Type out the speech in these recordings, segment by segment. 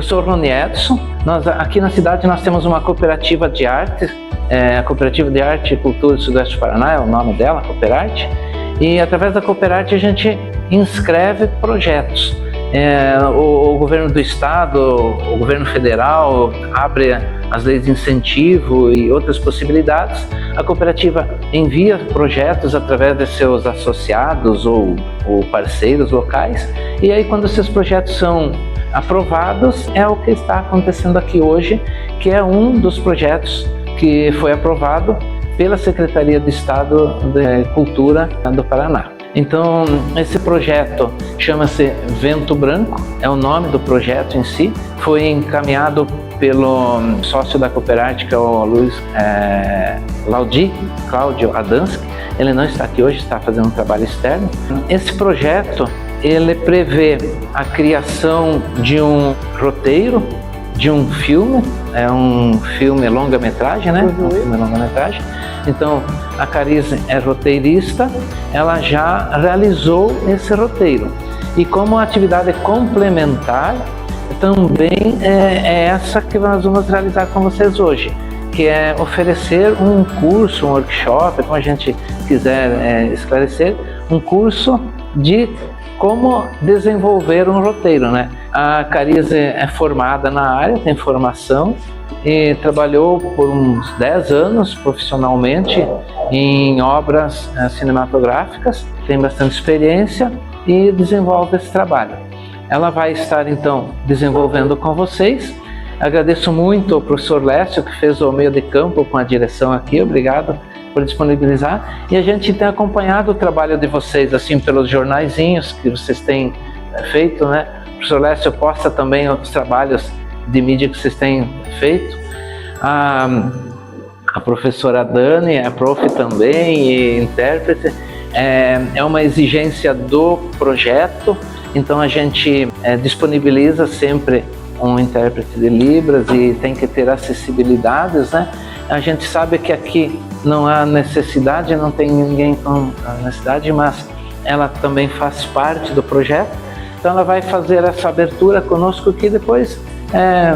Eu sou o Rony Edson. Aqui na cidade nós temos uma cooperativa de arte, a Cooperativa de Arte e Cultura do Sudoeste do Paraná, é o nome dela, Cooperarte. E através da Cooperarte a gente inscreve projetos. O governo do estado, o governo federal abre as leis de incentivo e outras possibilidades. A cooperativa envia projetos através de seus associados ou parceiros locais, e aí quando esses projetos são aprovados, é o que está acontecendo aqui hoje, que é um dos projetos que foi aprovado pela Secretaria de Estado de Cultura do Paraná. Então, esse projeto chama-se Vento Branco, é o nome do projeto em si. Foi encaminhado pelo sócio da Cooperarte, que é o Cláudio Adansky. Ele não está aqui hoje, está fazendo um trabalho externo. Esse projeto, ele prevê a criação de um roteiro, de um filme, é um filme longa-metragem, né? Um filme longa-metragem. Então, a Carize é roteirista, ela já realizou esse roteiro. E como atividade complementar, também é essa que nós vamos realizar com vocês hoje, que é oferecer um curso, um workshop, como a gente quiser esclarecer, um curso de como desenvolver um roteiro, né? A Carize é formada na área, tem formação, e trabalhou por uns 10 anos profissionalmente em obras cinematográficas, tem bastante experiência e desenvolve esse trabalho. Ela vai estar então desenvolvendo com vocês. Agradeço muito ao professor Lécio, que fez o meio de campo com a direção aqui, obrigado por disponibilizar, e a gente tem acompanhado o trabalho de vocês assim pelos jornaizinhos que vocês têm feito, né? O professor Lécio posta também outros trabalhos de mídia que vocês têm feito. A professora Dani é prof também e intérprete. É uma exigência do projeto, então a gente disponibiliza sempre um intérprete de Libras e tem que ter acessibilidades, né? A gente sabe que aqui não há necessidade, não tem ninguém com necessidade, mas ela também faz parte do projeto, então ela vai fazer essa abertura conosco que depois é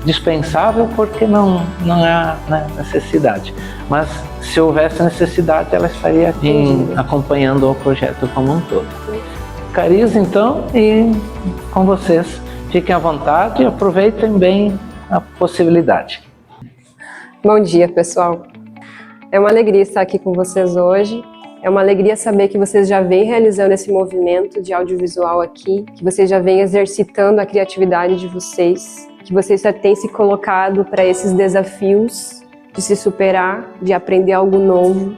dispensável porque não há necessidade, mas se houvesse necessidade ela estaria aqui acompanhando o projeto como um todo. Carize então, e com vocês, fiquem à vontade e aproveitem bem a possibilidade. Bom dia, pessoal. É uma alegria estar aqui com vocês hoje. É uma alegria saber que vocês já vêm realizando esse movimento de audiovisual aqui, que vocês já vêm exercitando a criatividade de vocês, que vocês já têm se colocado para esses desafios de se superar, de aprender algo novo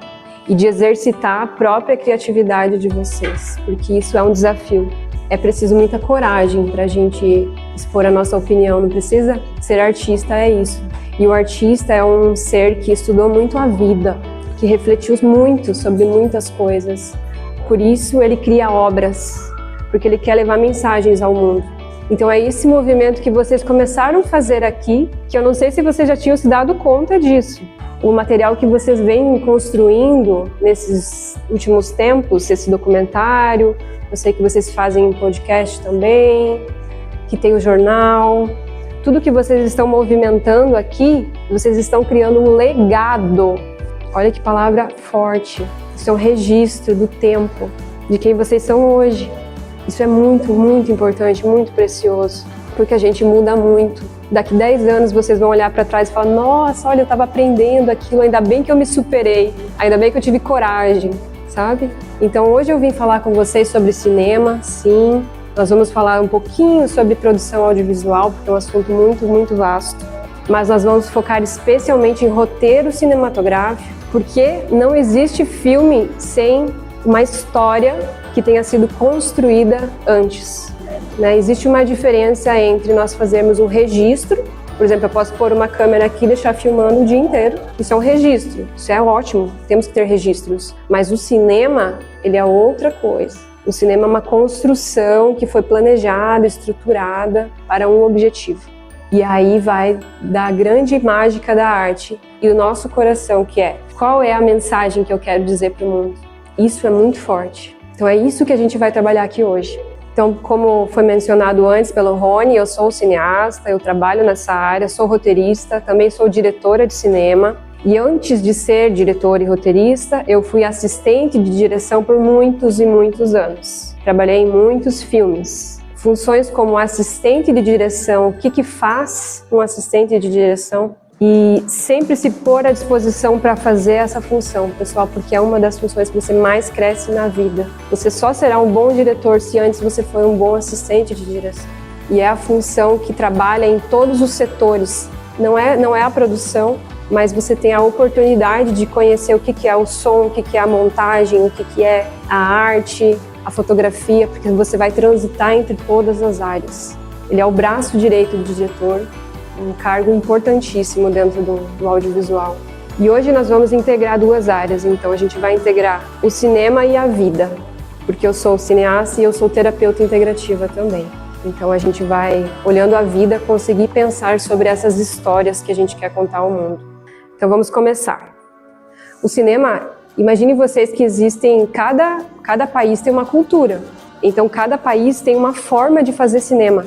e de exercitar a própria criatividade de vocês, porque isso é um desafio. É preciso muita coragem para a gente expor a nossa opinião, não precisa ser artista, é isso. E o artista é um ser que estudou muito a vida, que refletiu muito sobre muitas coisas. Por isso ele cria obras, porque ele quer levar mensagens ao mundo. Então é esse movimento que vocês começaram a fazer aqui, que eu não sei se vocês já tinham se dado conta disso. O material que vocês vêm construindo nesses últimos tempos, esse documentário, eu sei que vocês fazem um podcast também, que tem o jornal. Tudo que vocês estão movimentando aqui, vocês estão criando um legado. Olha que palavra forte. Isso é um registro do tempo, de quem vocês são hoje. Isso é muito, muito importante, muito precioso, porque a gente muda muito. Daqui 10 anos vocês vão olhar para trás e falar: nossa, olha, eu estava aprendendo aquilo, ainda bem que eu me superei, ainda bem que eu tive coragem, sabe? Então hoje eu vim falar com vocês sobre cinema, sim. Nós vamos falar um pouquinho sobre produção audiovisual, porque é um assunto muito, muito vasto. Mas nós vamos focar especialmente em roteiro cinematográfico, porque não existe filme sem uma história que tenha sido construída antes, né? Existe uma diferença entre nós fazermos um registro, por exemplo, eu posso pôr uma câmera aqui e deixar filmando o dia inteiro. Isso é um registro, isso é ótimo, temos que ter registros. Mas o cinema, ele é outra coisa. O cinema é uma construção que foi planejada, estruturada para um objetivo. E aí vai da grande mágica da arte e o nosso coração, que é: qual é a mensagem que eu quero dizer para o mundo? Isso é muito forte. Então é isso que a gente vai trabalhar aqui hoje. Então, como foi mencionado antes pelo Rony, eu sou cineasta, eu trabalho nessa área, sou roteirista, também sou diretora de cinema. E antes de ser diretora e roteirista, eu fui assistente de direção por muitos e muitos anos. Trabalhei em muitos filmes. Funções como assistente de direção, o que faz um assistente de direção? E sempre se pôr à disposição para fazer essa função, pessoal, porque é uma das funções que você mais cresce na vida. Você só será um bom diretor se antes você for um bom assistente de direção. E é a função que trabalha em todos os setores. Não é a produção, mas você tem a oportunidade de conhecer o que é o som, o que é a montagem, o que é a arte, a fotografia, porque você vai transitar entre todas as áreas. Ele é o braço direito do diretor, um cargo importantíssimo dentro do audiovisual. E hoje nós vamos integrar duas áreas, então a gente vai integrar o cinema e a vida, porque eu sou cineasta e eu sou terapeuta integrativa também. Então a gente vai, olhando a vida, conseguir pensar sobre essas histórias que a gente quer contar ao mundo. Então vamos começar. O cinema, imagine vocês que existem, cada país tem uma cultura. Então cada país tem uma forma de fazer cinema.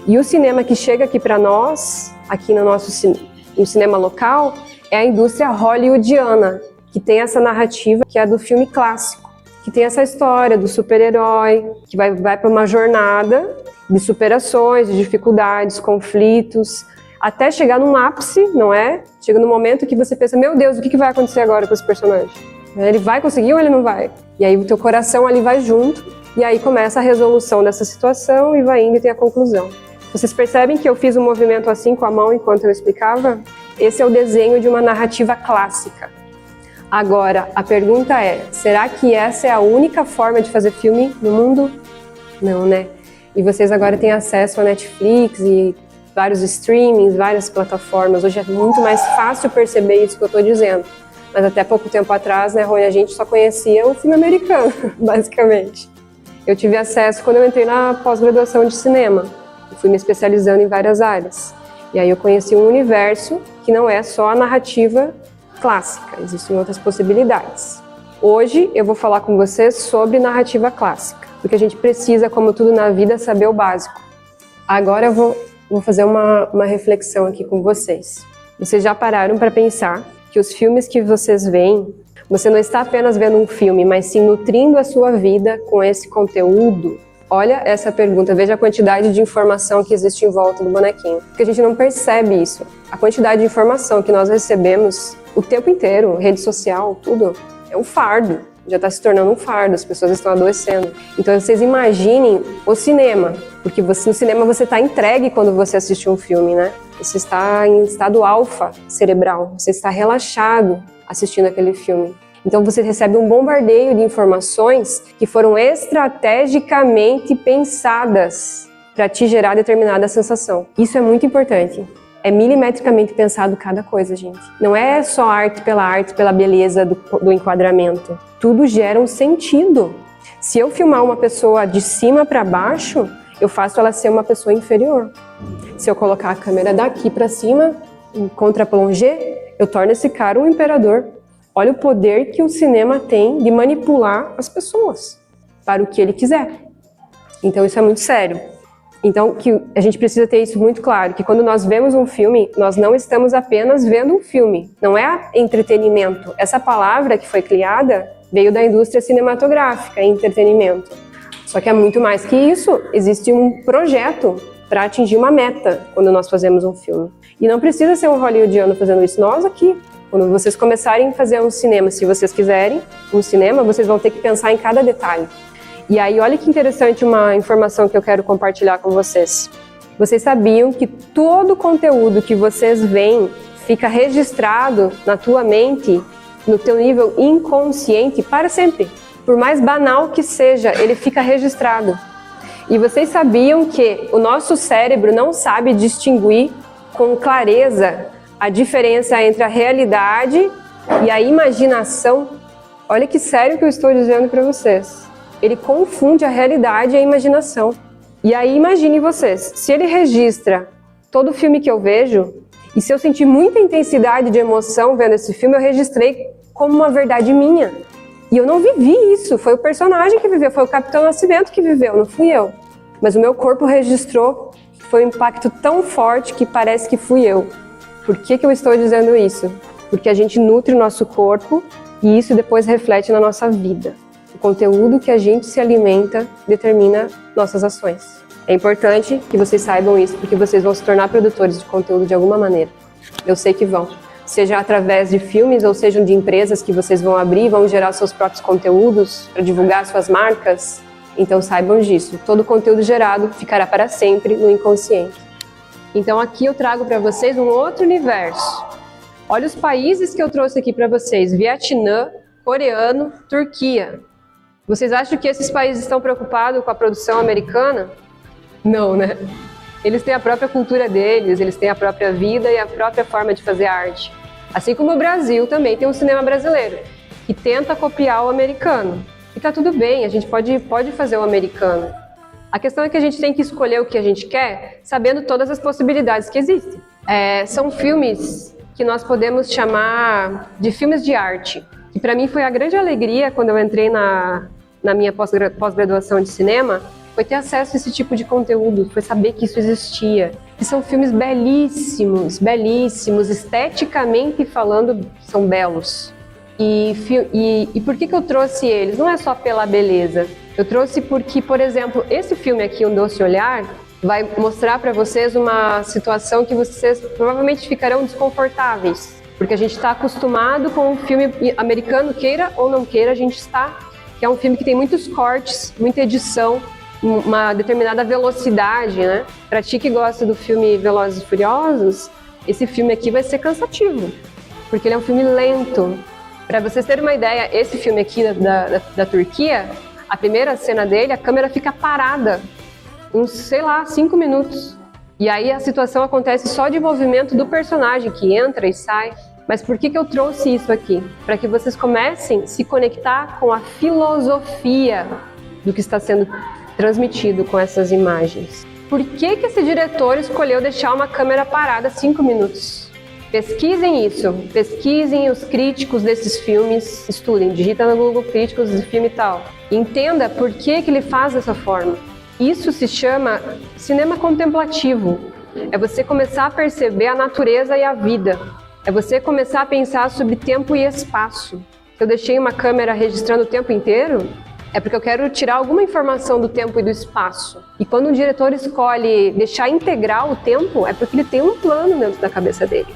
E o cinema que chega aqui para nós, aqui no cinema local, é a indústria hollywoodiana, que tem essa narrativa que é a do filme clássico, que tem essa história do super-herói, que vai para uma jornada de superações, de dificuldades, conflitos, até chegar num ápice, não é? Chega num momento que você pensa, meu Deus, o que vai acontecer agora com esse personagem? Ele vai conseguir ou ele não vai? E aí o teu coração ali vai junto, e aí começa a resolução dessa situação e vai indo e tem a conclusão. Vocês percebem que eu fiz um movimento assim com a mão enquanto eu explicava? Esse é o desenho de uma narrativa clássica. Agora, a pergunta é, será que essa é a única forma de fazer filme no mundo? Não, né? E vocês agora têm acesso a Netflix e vários streamings, várias plataformas. Hoje é muito mais fácil perceber isso que eu estou dizendo. Mas até pouco tempo atrás, né, Rony, a gente só conhecia o filme americano, basicamente. Eu tive acesso quando eu entrei na pós-graduação de cinema. Eu fui me especializando em várias áreas. E aí eu conheci um universo que não é só a narrativa clássica, existem outras possibilidades. Hoje eu vou falar com vocês sobre narrativa clássica, porque a gente precisa, como tudo na vida, saber o básico. Agora eu vou fazer uma reflexão aqui com vocês. Vocês já pararam para pensar que os filmes que vocês veem, você não está apenas vendo um filme, mas sim nutrindo a sua vida com esse conteúdo? Olha essa pergunta, veja a quantidade de informação que existe em volta do bonequinho. Porque a gente não percebe isso. A quantidade de informação que nós recebemos o tempo inteiro, rede social, tudo, é um fardo. Já está se tornando um fardo, as pessoas estão adoecendo. Então vocês imaginem o cinema, porque no cinema você está entregue quando você assiste um filme, né? Você está em estado alfa cerebral, você está relaxado assistindo aquele filme. Então você recebe um bombardeio de informações que foram estrategicamente pensadas para te gerar determinada sensação. Isso é muito importante. É milimetricamente pensado cada coisa, gente. Não é só arte, pela beleza do enquadramento. Tudo gera um sentido. Se eu filmar uma pessoa de cima para baixo, eu faço ela ser uma pessoa inferior. Se eu colocar a câmera daqui para cima, em contra-plongé, eu torno esse cara um imperador. Olha o poder que o cinema tem de manipular as pessoas para o que ele quiser. Então isso é muito sério. Então que a gente precisa ter isso muito claro, que quando nós vemos um filme, nós não estamos apenas vendo um filme. Não é entretenimento. Essa palavra que foi criada veio da indústria cinematográfica, entretenimento. Só que é muito mais que isso. Existe um projeto para atingir uma meta quando nós fazemos um filme. E não precisa ser um hollywoodiano fazendo isso. Nós aqui, quando vocês começarem a fazer um cinema, se vocês quiserem um cinema, vocês vão ter que pensar em cada detalhe. E aí, olha que interessante uma informação que eu quero compartilhar com vocês. Vocês sabiam que todo o conteúdo que vocês veem fica registrado na tua mente, no teu nível inconsciente, para sempre. Por mais banal que seja, ele fica registrado. E vocês sabiam que o nosso cérebro não sabe distinguir com clareza a diferença entre a realidade e a imaginação? Olha que sério que eu estou dizendo para vocês. Ele confunde a realidade e a imaginação. E aí imagine vocês, se ele registra todo o filme que eu vejo, e se eu sentir muita intensidade de emoção vendo esse filme, eu registrei como uma verdade minha. E eu não vivi isso, foi o personagem que viveu, foi o Capitão Nascimento que viveu, não fui eu. Mas o meu corpo registrou, foi um impacto tão forte que parece que fui eu. Por que eu estou dizendo isso? Porque a gente nutre o nosso corpo e isso depois reflete na nossa vida. O conteúdo que a gente se alimenta determina nossas ações. É importante que vocês saibam isso, porque vocês vão se tornar produtores de conteúdo de alguma maneira. Eu sei que vão. Seja através de filmes ou sejam de empresas que vocês vão abrir, vão gerar seus próprios conteúdos para divulgar suas marcas. Então saibam disso. Todo conteúdo gerado ficará para sempre no inconsciente. Então aqui eu trago para vocês um outro universo. Olha os países que eu trouxe aqui para vocês. Vietnã, coreano, Turquia. Vocês acham que esses países estão preocupados com a produção americana? Não, né? Eles têm a própria cultura deles, eles têm a própria vida e a própria forma de fazer arte. Assim como o Brasil também tem um cinema brasileiro, que tenta copiar o americano. E tá tudo bem, a gente pode fazer o americano. A questão é que a gente tem que escolher o que a gente quer, sabendo todas as possibilidades que existem. São filmes que nós podemos chamar de filmes de arte. E para mim foi a grande alegria quando eu entrei na minha pós-graduação de cinema, foi ter acesso a esse tipo de conteúdo, foi saber que isso existia. E são filmes belíssimos, belíssimos, esteticamente falando, são belos. E por que eu trouxe eles? Não é só pela beleza. Eu trouxe porque, por exemplo, esse filme aqui, Um Doce Olhar, vai mostrar para vocês uma situação que vocês provavelmente ficarão desconfortáveis. Porque a gente está acostumado com um filme americano, queira ou não queira, a gente está. Que é um filme que tem muitos cortes, muita edição, uma determinada velocidade, né? Para ti que gosta do filme Velozes e Furiosos, esse filme aqui vai ser cansativo. Porque ele é um filme lento. Para vocês terem uma ideia, esse filme aqui da Turquia, a primeira cena dele, a câmera fica parada, uns, 5 minutos. E aí a situação acontece só de movimento do personagem, que entra e sai. Mas por que eu trouxe isso aqui? Para que vocês comecem a se conectar com a filosofia do que está sendo transmitido com essas imagens. Por que esse diretor escolheu deixar uma câmera parada 5 minutos? Pesquisem isso, pesquisem os críticos desses filmes, estudem, digita no Google críticos de filme e tal. Entenda por que ele faz dessa forma. Isso se chama cinema contemplativo. É você começar a perceber a natureza e a vida. É você começar a pensar sobre tempo e espaço. Se eu deixei uma câmera registrando o tempo inteiro, é porque eu quero tirar alguma informação do tempo e do espaço. E quando um diretor escolhe deixar integral o tempo, é porque ele tem um plano dentro da cabeça dele.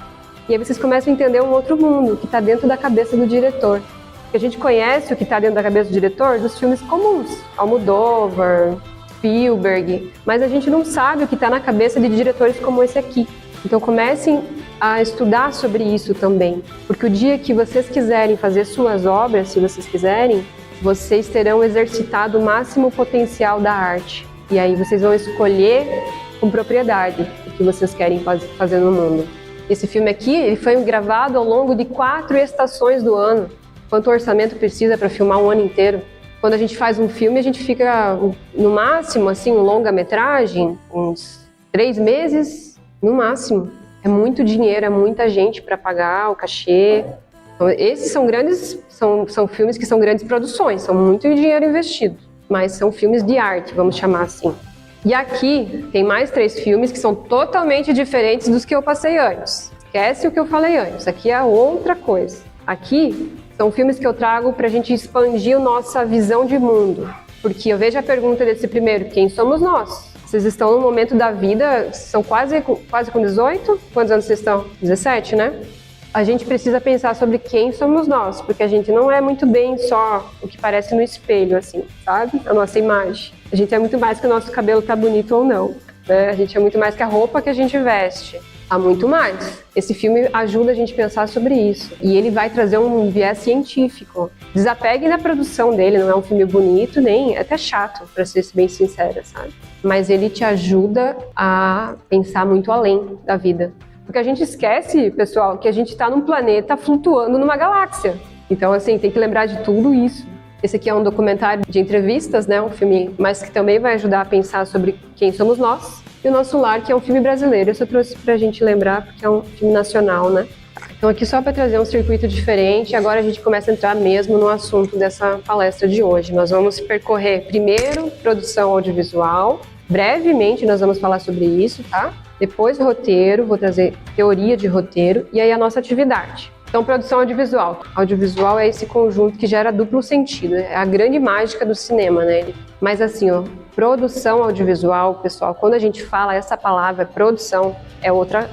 E aí vocês começam a entender um outro mundo que está dentro da cabeça do diretor. Porque a gente conhece o que está dentro da cabeça do diretor dos filmes comuns, Almodóvar, Spielberg, mas a gente não sabe o que está na cabeça de diretores como esse aqui. Então comecem a estudar sobre isso também, porque o dia que vocês quiserem fazer suas obras, se vocês quiserem, vocês terão exercitado o máximo potencial da arte. E aí vocês vão escolher com propriedade o que vocês querem fazer no mundo. Esse filme aqui, ele foi gravado ao longo de 4 estações do ano. Quanto orçamento precisa para filmar um ano inteiro? Quando a gente faz um filme, a gente fica, no máximo, assim, um longa-metragem, uns 3 meses, no máximo. É muito dinheiro, é muita gente para pagar o cachê. Então, esses são grandes, são filmes que são grandes produções, são muito dinheiro investido. Mas são filmes de arte, vamos chamar assim. E aqui tem mais 3 filmes que são totalmente diferentes dos que eu passei antes. Esquece o que eu falei antes, aqui é outra coisa. Aqui são filmes que eu trago para a gente expandir a nossa visão de mundo. Porque eu vejo a pergunta desse primeiro, quem somos nós? Vocês estão no momento da vida, são quase com 18? Quantos anos vocês estão? 17, né? A gente precisa pensar sobre quem somos nós, porque a gente não é muito bem só o que parece no espelho, assim, sabe? A nossa imagem. A gente é muito mais que o nosso cabelo tá bonito ou não, né? A gente é muito mais que a roupa que a gente veste. Há muito mais. Esse filme ajuda a gente a pensar sobre isso. E ele vai trazer um viés científico. Desapegue da produção dele, não é um filme bonito, nem é até chato, para ser bem sincera, sabe? Mas ele te ajuda a pensar muito além da vida. Porque a gente esquece, pessoal, que a gente está num planeta flutuando numa galáxia. Então, assim, tem que lembrar de tudo isso. Esse aqui é um documentário de entrevistas, né? Um filme, mas que também vai ajudar a pensar sobre quem somos nós. E O Nosso Lar, que é um filme brasileiro. Isso eu trouxe pra gente lembrar, porque é um filme nacional, né? Então aqui só para trazer um circuito diferente, agora a gente começa a entrar mesmo no assunto dessa palestra de hoje. Nós vamos percorrer primeiro produção audiovisual, brevemente nós vamos falar sobre isso, tá? Depois roteiro, vou trazer teoria de roteiro e aí a nossa atividade. Então, produção audiovisual. Audiovisual é esse conjunto que gera duplo sentido, é a grande mágica do cinema, né? Mas assim, ó, produção audiovisual, pessoal, quando a gente fala essa palavra, produção, é outra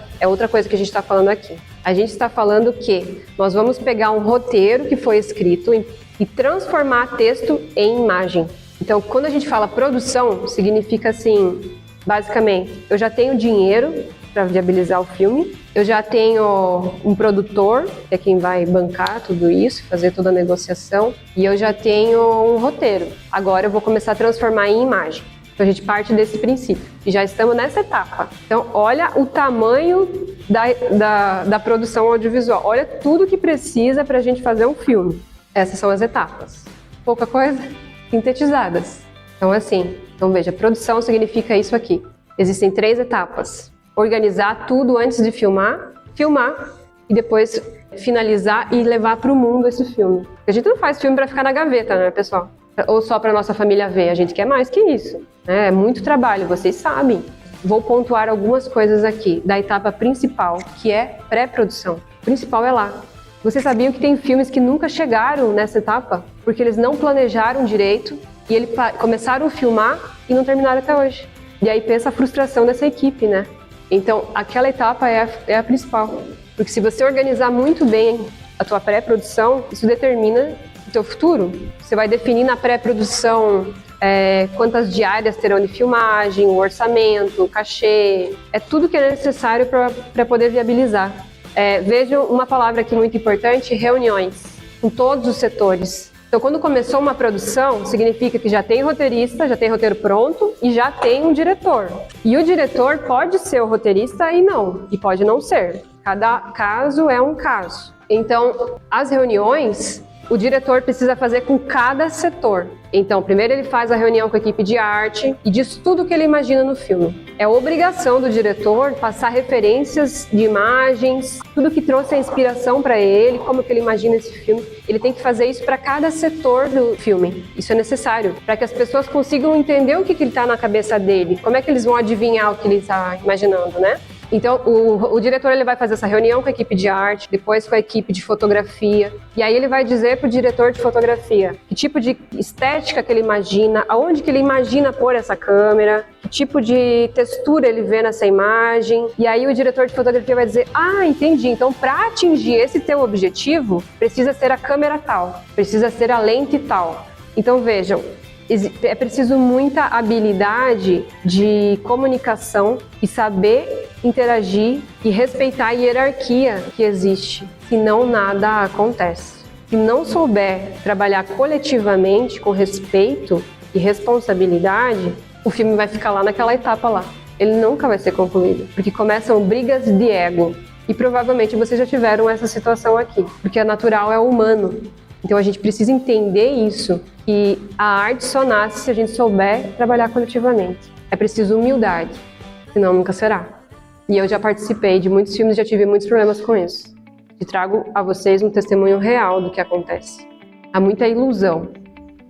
coisa que a gente está falando aqui. A gente está falando que nós vamos pegar um roteiro que foi escrito e transformar texto em imagem. Então, quando a gente fala produção, significa assim, basicamente, eu já tenho dinheiro para viabilizar o filme, eu já tenho um produtor, que é quem vai bancar tudo isso, fazer toda a negociação, e eu já tenho um roteiro. Agora eu vou começar a transformar em imagem. Então a gente parte desse princípio, e já estamos nessa etapa. Então olha o tamanho da produção audiovisual, olha tudo que precisa para a gente fazer um filme. Essas são as etapas. Pouca coisa, sintetizadas. Então assim, então veja, produção significa isso aqui. Existem 3 etapas. Organizar tudo antes de filmar e depois finalizar e levar para o mundo esse filme. A gente não faz filme para ficar na gaveta, né, pessoal? Ou só para nossa família ver, a gente quer mais que isso. Né? É muito trabalho, vocês sabem. Vou pontuar algumas coisas aqui da etapa principal, que é pré-produção. O principal é lá. Vocês sabiam que tem filmes que nunca chegaram nessa etapa? Porque eles não planejaram direito e eles começaram a filmar e não terminaram até hoje. E aí pensa a frustração dessa equipe, né? Então, aquela etapa é a principal. Porque se você organizar muito bem a tua pré-produção, isso determina o teu futuro. Você vai definir na pré-produção quantas diárias terão de filmagem, o orçamento, o cachê. É tudo que é necessário para poder viabilizar. Vejam uma palavra aqui muito importante, reuniões, com todos os setores. Então, quando começou uma produção, significa que já tem roteirista, já tem roteiro pronto e já tem um diretor. E o diretor pode ser o roteirista e pode não ser. Cada caso é um caso. Então, as reuniões, o diretor precisa fazer com cada setor. Então, primeiro ele faz a reunião com a equipe de arte e diz tudo o que ele imagina no filme. É obrigação do diretor passar referências de imagens, tudo que trouxe a inspiração para ele, como que ele imagina esse filme. Ele tem que fazer isso para cada setor do filme. Isso é necessário, para que as pessoas consigam entender o que ele está na cabeça dele, como é que eles vão adivinhar o que ele está imaginando, né? Então, o diretor ele vai fazer essa reunião com a equipe de arte, depois com a equipe de fotografia, e aí ele vai dizer para o diretor de fotografia que tipo de estética que ele imagina, aonde que ele imagina pôr essa câmera, que tipo de textura ele vê nessa imagem, e aí o diretor de fotografia vai dizer, entendi, então para atingir esse teu objetivo, precisa ser a câmera tal, precisa ser a lente tal. Então vejam, é preciso muita habilidade de comunicação e saber interagir e respeitar a hierarquia que existe, senão nada acontece. Se não souber trabalhar coletivamente com respeito e responsabilidade, o filme vai ficar lá naquela etapa lá. Ele nunca vai ser concluído, porque começam brigas de ego. E provavelmente vocês já tiveram essa situação aqui, porque a natural é o humano. Então a gente precisa entender isso, que a arte só nasce se a gente souber trabalhar coletivamente. É preciso humildade, senão nunca será. E eu já participei de muitos filmes e já tive muitos problemas com isso. E trago a vocês um testemunho real do que acontece. Há muita ilusão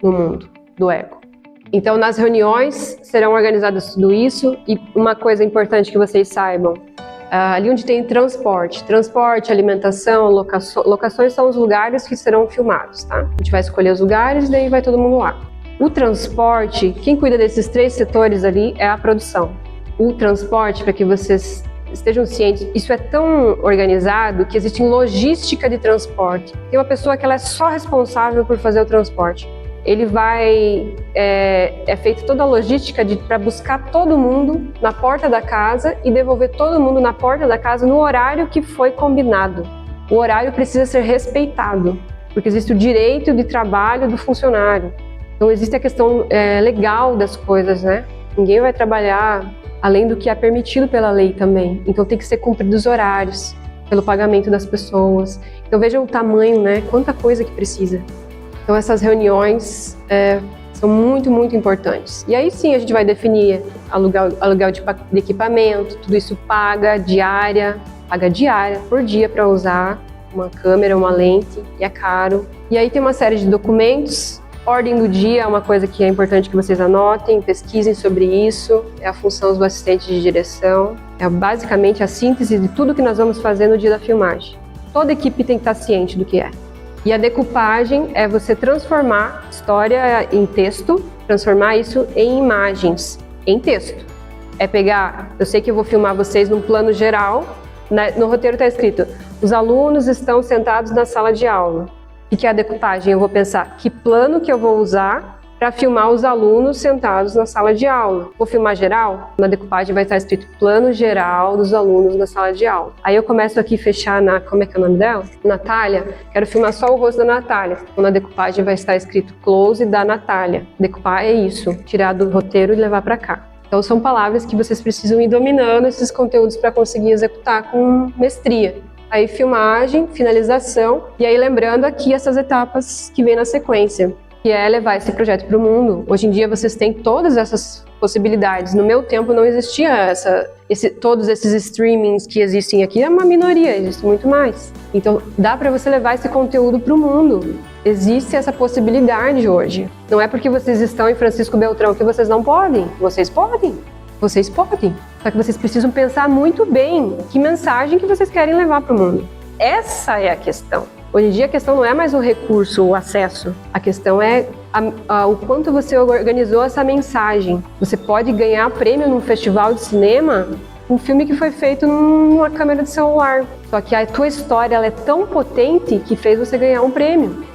no mundo do ego. Então nas reuniões serão organizadas tudo isso e uma coisa importante que vocês saibam, ali onde tem transporte, alimentação, locações são os lugares que serão filmados, tá? A gente vai escolher os lugares e daí vai todo mundo lá. O transporte, quem cuida desses 3 setores ali é a produção. O transporte, para que vocês estejam cientes, isso é tão organizado que existe logística de transporte. Tem uma pessoa que ela é só responsável por fazer o transporte. Ele vai... É feita toda a logística para buscar todo mundo na porta da casa e devolver todo mundo na porta da casa no horário que foi combinado. O horário precisa ser respeitado, porque existe o direito de trabalho do funcionário. Então existe a questão legal das coisas, né? Ninguém vai trabalhar além do que é permitido pela lei também. Então tem que ser cumpridos os horários, pelo pagamento das pessoas. Então vejam o tamanho, né? Quanta coisa que precisa. Então essas reuniões são muito, muito importantes. E aí sim a gente vai definir aluguel de equipamento, tudo isso paga, diária, paga diária, por dia para usar uma câmera, uma lente, e é caro. E aí tem uma série de documentos. Ordem do dia é uma coisa que é importante que vocês anotem, pesquisem sobre isso. É a função do assistente de direção. É basicamente a síntese de tudo que nós vamos fazer no dia da filmagem. Toda equipe tem que estar ciente do que é. E a decupagem é você transformar história em texto, transformar isso em imagens, em texto. É pegar, eu sei que eu vou filmar vocês num plano geral, no roteiro está escrito, os alunos estão sentados na sala de aula. O que é a decupagem? Eu vou pensar que plano que eu vou usar para filmar os alunos sentados na sala de aula. Vou filmar geral? Na decupagem vai estar escrito plano geral dos alunos na sala de aula. Aí eu começo aqui a fechar na, como é que é o nome dela? Natália. Quero filmar só o rosto da Natália. Então, na decupagem vai estar escrito close da Natália. Decupar é isso, tirar do roteiro e levar para cá. Então são palavras que vocês precisam ir dominando esses conteúdos para conseguir executar com mestria. Aí filmagem, finalização, e aí lembrando aqui essas etapas que vem na sequência, que é levar esse projeto para o mundo. Hoje em dia vocês têm todas essas possibilidades. No meu tempo não existia todos esses streamings que existem aqui, é uma minoria, existe muito mais. Então dá para você levar esse conteúdo para o mundo. Existe essa possibilidade hoje. Não é porque vocês estão em Francisco Beltrão que vocês não podem. Vocês podem. Vocês podem. Só que vocês precisam pensar muito bem que mensagem que vocês querem levar para o mundo. Essa é a questão. Hoje em dia a questão não é mais o recurso, o acesso. A questão é o quanto você organizou essa mensagem. Você pode ganhar prêmio num festival de cinema, um filme que foi feito numa câmera de celular. Só que a tua história ela é tão potente que fez você ganhar um prêmio.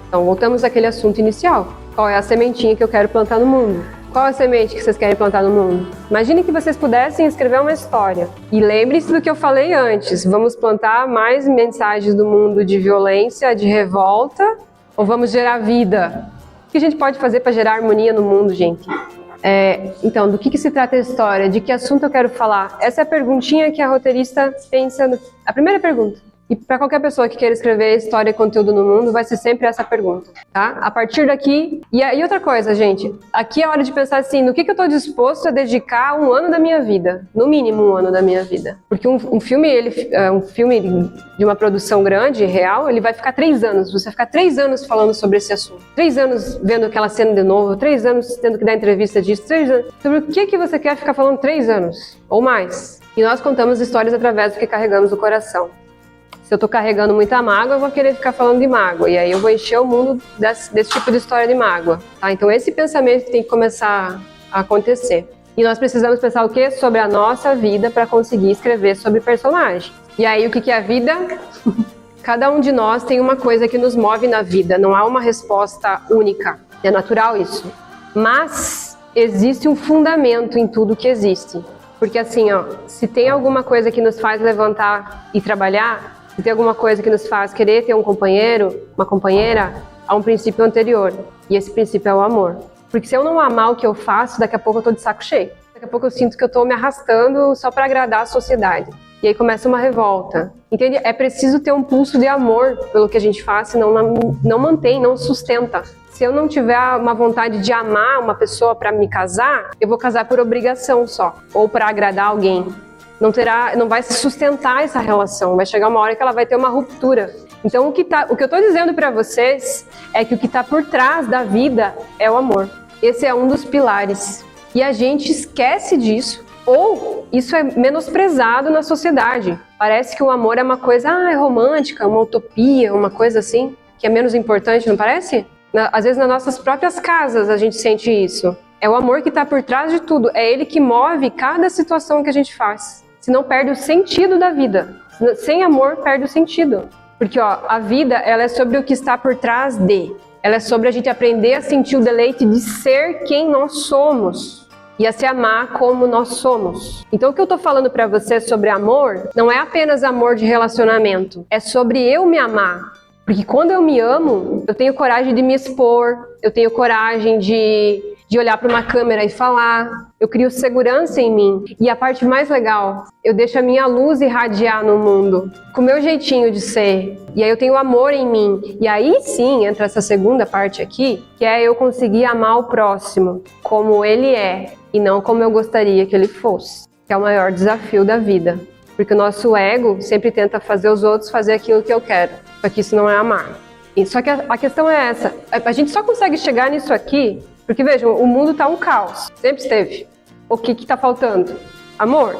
Então voltamos àquele assunto inicial. Qual é a sementinha que eu quero plantar no mundo? Qual é a semente que vocês querem plantar no mundo? Imagine que vocês pudessem escrever uma história. E lembre-se do que eu falei antes. Vamos plantar mais mensagens do mundo de violência, de revolta? Ou vamos gerar vida? O que a gente pode fazer para gerar harmonia no mundo, gente? Então, do que se trata a história? De que assunto eu quero falar? Essa é a perguntinha que a roteirista pensa. A primeira pergunta. E para qualquer pessoa que queira escrever história e conteúdo no mundo, vai ser sempre essa pergunta, tá? A partir daqui... E outra coisa, gente. Aqui é hora de pensar assim, no que eu estou disposto a dedicar um ano da minha vida. No mínimo um ano da minha vida. Porque um filme de uma produção grande, real, ele vai ficar 3 anos. Você vai ficar 3 anos falando sobre esse assunto. 3 anos vendo aquela cena de novo. 3 anos tendo que dar entrevista disso. 3 anos... Sobre o que você quer ficar falando 3 anos? Ou mais. E nós contamos histórias através do que carregamos no coração. Se eu tô carregando muita mágoa, eu vou querer ficar falando de mágoa. E aí eu vou encher o mundo desse tipo de história de mágoa. Tá? Então esse pensamento tem que começar a acontecer. E nós precisamos pensar o quê? Sobre a nossa vida para conseguir escrever sobre personagem. E aí o que é a vida? Cada um de nós tem uma coisa que nos move na vida. Não há uma resposta única. É natural isso. Mas existe um fundamento em tudo que existe. Porque assim, se tem alguma coisa que nos faz levantar e trabalhar... Se tem alguma coisa que nos faz querer ter um companheiro, uma companheira, há um princípio anterior. E esse princípio é o amor. Porque se eu não amar o que eu faço, daqui a pouco eu tô de saco cheio. Daqui a pouco eu sinto que eu tô me arrastando só para agradar a sociedade. E aí começa uma revolta. Entende? É preciso ter um pulso de amor pelo que a gente faz, senão não mantém, não sustenta. Se eu não tiver uma vontade de amar uma pessoa para me casar, eu vou casar por obrigação só. Ou para agradar alguém. Não vai se sustentar essa relação, vai chegar uma hora que ela vai ter uma ruptura. Então o que eu estou dizendo para vocês é que o que está por trás da vida é o amor. Esse é um dos pilares. E a gente esquece disso, ou isso é menosprezado na sociedade. Parece que o amor é uma coisa romântica, uma utopia, uma coisa assim, que é menos importante, não parece? Às vezes nas nossas próprias casas a gente sente isso. É o amor que está por trás de tudo, é ele que move cada situação que a gente faz. Senão perde o sentido da vida. Sem amor, perde o sentido. Porque a vida ela é sobre o que está por trás de. Ela é sobre a gente aprender a sentir o deleite de ser quem nós somos. E a se amar como nós somos. Então o que eu estou falando para você sobre amor, não é apenas amor de relacionamento. É sobre eu me amar. Porque quando eu me amo, eu tenho coragem de me expor. Eu tenho coragem de olhar para uma câmera e falar, eu crio segurança em mim. E a parte mais legal, eu deixo a minha luz irradiar no mundo, com o meu jeitinho de ser. E aí eu tenho amor em mim. E aí sim entra essa segunda parte aqui, que é eu conseguir amar o próximo como ele é, e não como eu gostaria que ele fosse. Que é o maior desafio da vida. Porque o nosso ego sempre tenta fazer os outros fazer aquilo que eu quero. Só que isso não é amar. Só que a questão é essa. A gente só consegue chegar nisso aqui porque, vejam, o mundo está um caos. Sempre esteve. O que está faltando? Amor.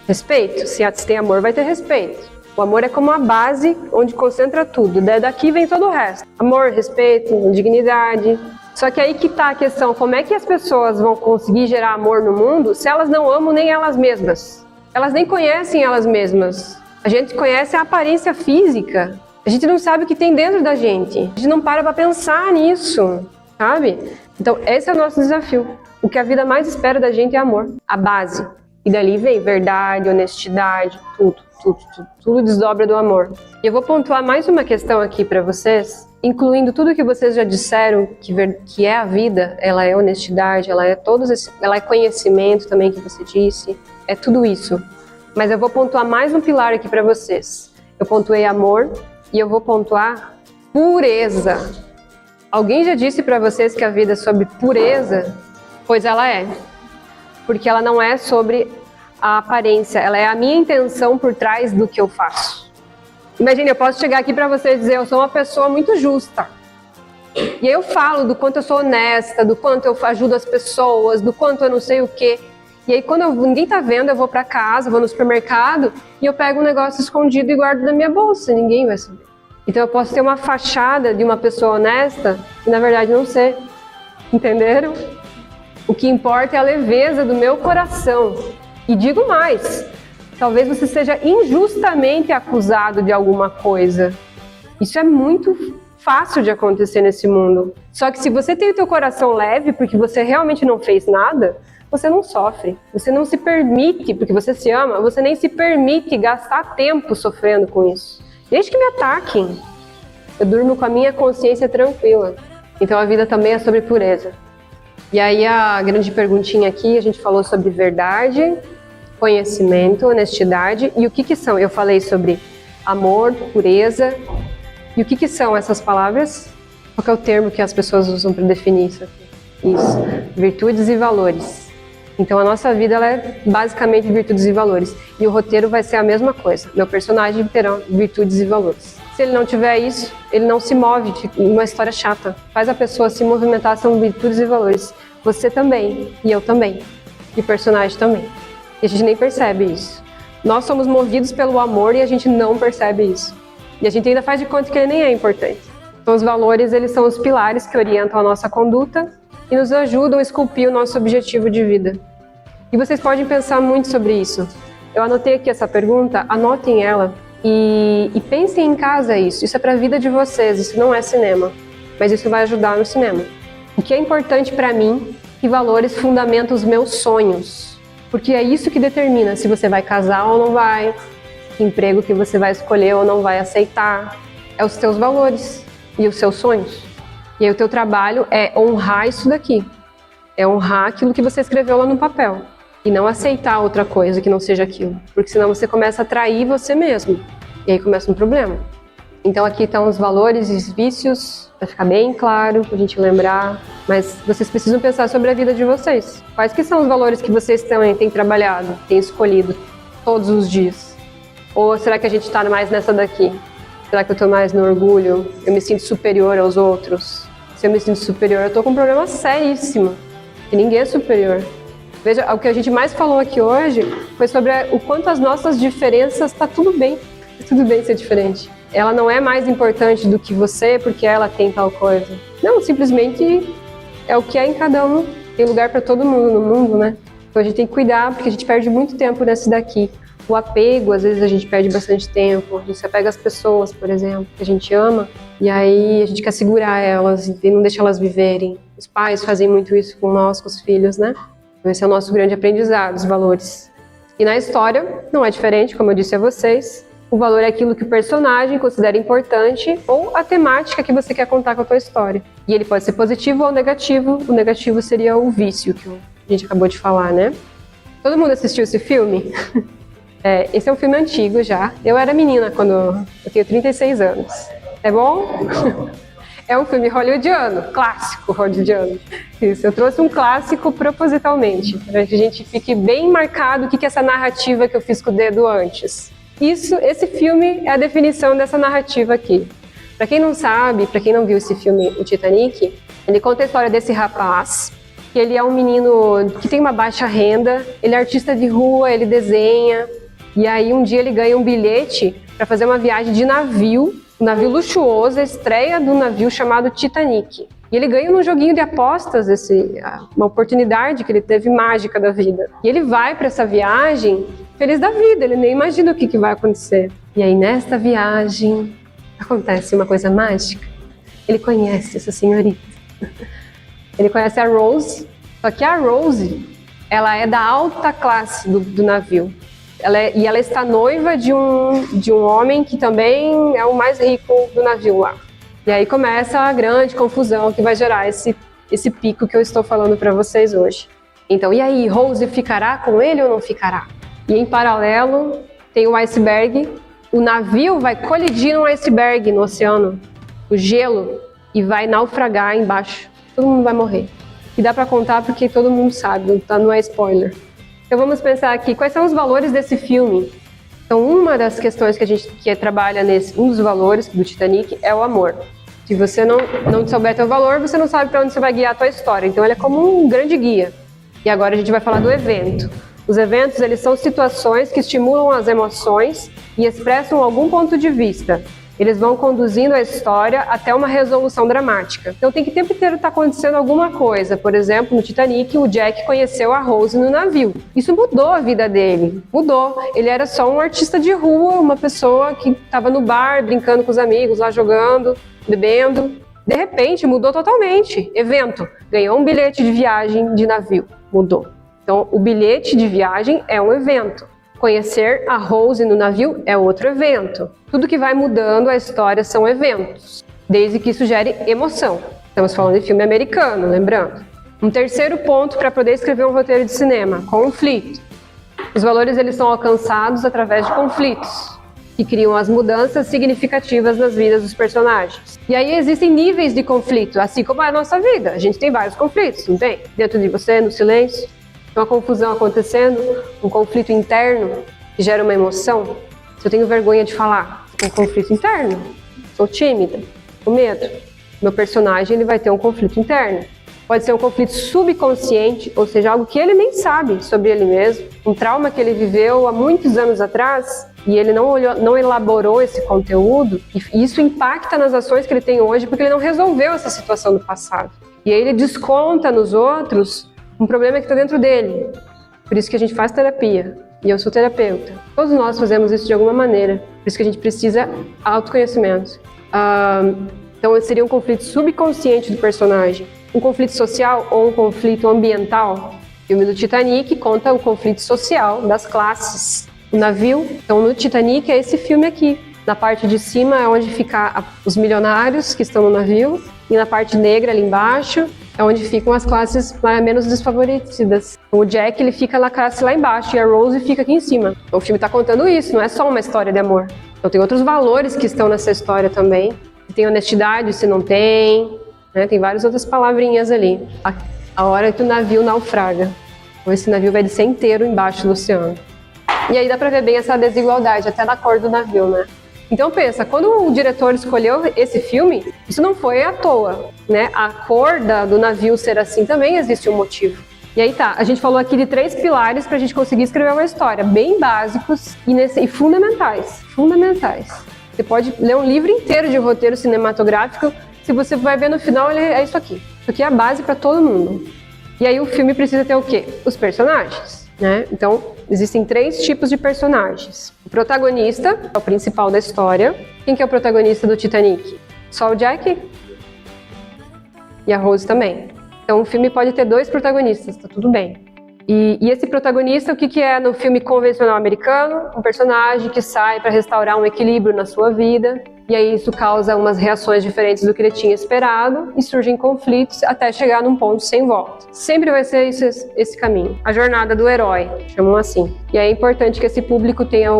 Respeito. Se tem amor, vai ter respeito. O amor é como a base onde concentra tudo. Daqui vem todo o resto. Amor, respeito, dignidade. Só que aí que está a questão. Como é que as pessoas vão conseguir gerar amor no mundo se elas não amam nem elas mesmas? Elas nem conhecem elas mesmas. A gente conhece a aparência física. A gente não sabe o que tem dentro da gente. A gente não para pensar nisso, sabe? Então, esse é o nosso desafio. O que a vida mais espera da gente é amor. A base. E dali vem verdade, honestidade, tudo desdobra do amor. E eu vou pontuar mais uma questão aqui para vocês, incluindo tudo que vocês já disseram, que é a vida, ela é honestidade, ela é conhecimento também que você disse, é tudo isso. Mas eu vou pontuar mais um pilar aqui para vocês. Eu pontuei amor e eu vou pontuar pureza. Alguém já disse para vocês que a vida é sobre pureza? Pois ela é. Porque ela não é sobre a aparência, ela é a minha intenção por trás do que eu faço. Imagine, eu posso chegar aqui para vocês e dizer, eu sou uma pessoa muito justa. E aí eu falo do quanto eu sou honesta, do quanto eu ajudo as pessoas, do quanto eu não sei o quê. E aí quando ninguém tá vendo, eu vou para casa, vou no supermercado e eu pego um negócio escondido e guardo na minha bolsa, ninguém vai saber. Então eu posso ter uma fachada de uma pessoa honesta e na verdade não ser. Entenderam? O que importa é a leveza do meu coração. E digo mais, talvez você seja injustamente acusado de alguma coisa. Isso é muito fácil de acontecer nesse mundo. Só que se você tem o teu coração leve, porque você realmente não fez nada, você não sofre. Você não se permite, porque você se ama, você nem se permite gastar tempo sofrendo com isso. Desde que me ataquem, eu durmo com a minha consciência tranquila. Então a vida também é sobre pureza. E aí a grande perguntinha aqui, a gente falou sobre verdade, conhecimento, honestidade. E o que são? Eu falei sobre amor, pureza. E o que são essas palavras? Qual que é o termo que as pessoas usam para definir isso aqui? Isso, virtudes e valores. Então a nossa vida ela é basicamente virtudes e valores. E o roteiro vai ser a mesma coisa. Meu personagem terá virtudes e valores. Se ele não tiver isso, ele não se move, uma história chata. Faz a pessoa se movimentar, são virtudes e valores. Você também, e eu também, e o personagem também. E a gente nem percebe isso. Nós somos movidos pelo amor e a gente não percebe isso. E a gente ainda faz de conta que ele nem é importante. Então os valores, eles são os pilares que orientam a nossa conduta e nos ajudam a esculpir o nosso objetivo de vida. E vocês podem pensar muito sobre isso. Eu anotei aqui essa pergunta, anotem ela. E pensem em casa isso é para a vida de vocês, isso não é cinema, mas isso vai ajudar no cinema. O que é importante para mim, que valores fundamentam os meus sonhos, porque é isso que determina se você vai casar ou não vai, que emprego que você vai escolher ou não vai aceitar, é os teus valores e os seus sonhos. E aí o teu trabalho é honrar isso daqui, é honrar aquilo que você escreveu lá no papel. E não aceitar outra coisa que não seja aquilo. Porque senão você começa a trair você mesmo. E aí começa um problema. Então aqui estão os valores e os vícios, para ficar bem claro, para a gente lembrar. Mas vocês precisam pensar sobre a vida de vocês. Quais que são os valores que vocês também têm trabalhado, têm escolhido todos os dias? Ou será que a gente está mais nessa daqui? Será que eu estou mais no orgulho? Eu me sinto superior aos outros? Se eu me sinto superior, eu estou com um problema seríssimo. Que ninguém é superior. Veja, o que a gente mais falou aqui hoje foi sobre o quanto as nossas diferenças está tudo bem. Tudo bem ser diferente. Ela não é mais importante do que você porque ela tem tal coisa. Não, simplesmente é o que é em cada um. Tem lugar para todo mundo no mundo, né? Então a gente tem que cuidar porque a gente perde muito tempo nesse daqui. O apego, às vezes a gente perde bastante tempo. A gente se apega às pessoas, por exemplo, que a gente ama. E aí a gente quer segurar elas e não deixar elas viverem. Os pais fazem muito isso com nós, com os filhos, né? Esse é o nosso grande aprendizado, os valores. E na história, não é diferente, como eu disse a vocês. O valor é aquilo que o personagem considera importante ou a temática que você quer contar com a tua história. E ele pode ser positivo ou negativo. O negativo seria o vício, que a gente acabou de falar, né? Todo mundo assistiu esse filme? Esse é um filme antigo já. Eu era menina quando eu tenho 36 anos. É bom? É um filme hollywoodiano, clássico hollywoodiano. Isso, eu trouxe um clássico propositalmente, para que a gente fique bem marcado o que é essa narrativa que eu fiz com o dedo antes. Esse filme é a definição dessa narrativa aqui. Para quem não sabe, para quem não viu esse filme, o Titanic, ele conta a história desse rapaz, que ele é um menino que tem uma baixa renda, ele é artista de rua, ele desenha, e aí um dia ele ganha um bilhete para fazer uma viagem de navio, um navio luxuoso, a estreia do navio chamado Titanic. E ele ganha num joguinho de apostas uma oportunidade que ele teve mágica da vida. E ele vai para essa viagem feliz da vida, ele nem imagina o que vai acontecer. E aí nesta viagem acontece uma coisa mágica. Ele conhece essa senhorita. Ele conhece a Rose, só que a Rose, ela é da alta classe do navio. Ela está noiva de um homem que também é o mais rico do navio lá. E aí começa a grande confusão que vai gerar esse pico que eu estou falando para vocês hoje. Então, e aí, Rose ficará com ele ou não ficará? E em paralelo, tem o iceberg. O navio vai colidir num iceberg no oceano, o gelo, e vai naufragar embaixo. Todo mundo vai morrer. E dá para contar porque todo mundo sabe, não é spoiler. Então vamos pensar aqui, quais são os valores desse filme? Então uma das questões que a gente trabalha um dos valores do Titanic é o amor. Se você não souber teu valor, você não sabe para onde você vai guiar a tua história. Então ele é como um grande guia. E agora a gente vai falar do evento. Os eventos, eles são situações que estimulam as emoções e expressam algum ponto de vista. Eles vão conduzindo a história até uma resolução dramática. Então tem que o tempo inteiro estar acontecendo alguma coisa. Por exemplo, no Titanic, o Jack conheceu a Rose no navio. Isso mudou a vida dele. Mudou. Ele era só um artista de rua, uma pessoa que estava no bar, brincando com os amigos, lá jogando, bebendo. De repente, mudou totalmente. Evento. Ganhou um bilhete de viagem de navio. Mudou. Então, o bilhete de viagem é um evento. Conhecer a Rose no navio é outro evento. Tudo que vai mudando a história são eventos, desde que isso gere emoção. Estamos falando de filme americano, lembrando. Um terceiro ponto para poder escrever um roteiro de cinema, conflito. Os valores eles são alcançados através de conflitos, que criam as mudanças significativas nas vidas dos personagens. E aí existem níveis de conflito, assim como é a nossa vida. A gente tem vários conflitos, não tem? Dentro de você, no silêncio. Uma confusão acontecendo, um conflito interno que gera uma emoção. Se eu tenho vergonha de falar, um conflito interno. Sou tímida, com medo. Meu personagem ele vai ter um conflito interno. Pode ser um conflito subconsciente, ou seja, algo que ele nem sabe sobre ele mesmo, um trauma que ele viveu há muitos anos atrás e ele não elaborou esse conteúdo, e isso impacta nas ações que ele tem hoje porque ele não resolveu essa situação do passado. E aí ele desconta nos outros um problema que está dentro dele. Por isso que a gente faz terapia. E eu sou terapeuta. Todos nós fazemos isso de alguma maneira. Por isso que a gente precisa autoconhecimento. Então seria um conflito subconsciente do personagem. Um conflito social ou um conflito ambiental. O filme do Titanic conta o conflito social das classes. O navio, então no Titanic é esse filme aqui. Na parte de cima é onde ficam os milionários que estão no navio. E na parte negra ali embaixo é onde ficam as classes menos desfavorecidas. O Jack ele fica na classe lá embaixo e a Rose fica aqui em cima. Então, o filme está contando isso, não é só uma história de amor. Então tem outros valores que estão nessa história também. Tem honestidade, se não tem, né? Tem várias outras palavrinhas ali. A hora que o navio naufraga. Então esse navio vai descer inteiro embaixo do oceano. E aí dá para ver bem essa desigualdade, até na cor do navio, né? Então pensa, quando o diretor escolheu esse filme, isso não foi à toa, né? A cor do navio ser assim também existe um motivo. E aí tá, a gente falou aqui de 3 pilares pra gente conseguir escrever uma história, bem básicos e fundamentais. Você pode ler um livro inteiro de roteiro cinematográfico, se você vai ver no final, é isso aqui. Isso aqui é a base para todo mundo. E aí o filme precisa ter o quê? Os personagens, né? Então, existem 3 tipos de personagens. O protagonista é o principal da história. Quem que é o protagonista do Titanic? Só o Jack? E a Rose também. Então o filme pode ter 2 protagonistas, tá tudo bem. E esse protagonista, o que é no filme convencional americano? Um personagem que sai para restaurar um equilíbrio na sua vida. E aí isso causa umas reações diferentes do que ele tinha esperado e surgem conflitos até chegar num ponto sem volta. Sempre vai ser esse caminho. A jornada do herói, chamam assim. E é importante que esse público tenha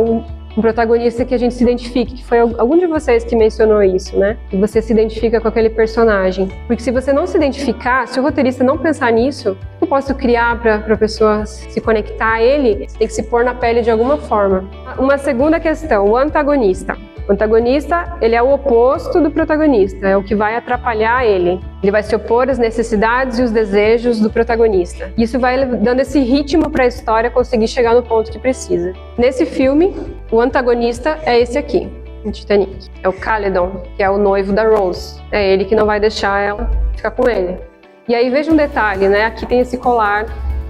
Um protagonista que a gente se identifique, que foi algum de vocês que mencionou isso, né? Que você se identifica com aquele personagem. Porque se você não se identificar, se o roteirista não pensar nisso, eu posso criar para a pessoa se conectar a ele, você tem que se pôr na pele de alguma forma. Uma segunda questão, o antagonista. O antagonista, ele é o oposto do protagonista, é o que vai atrapalhar ele. Ele vai se opor às necessidades e os desejos do protagonista. Isso vai dando esse ritmo para a história conseguir chegar no ponto que precisa. Nesse filme, o antagonista é esse aqui, o Titanic. É o Caledon, que é o noivo da Rose. É ele que não vai deixar ela ficar com ele. E aí veja um detalhe, né? Aqui tem esse colar,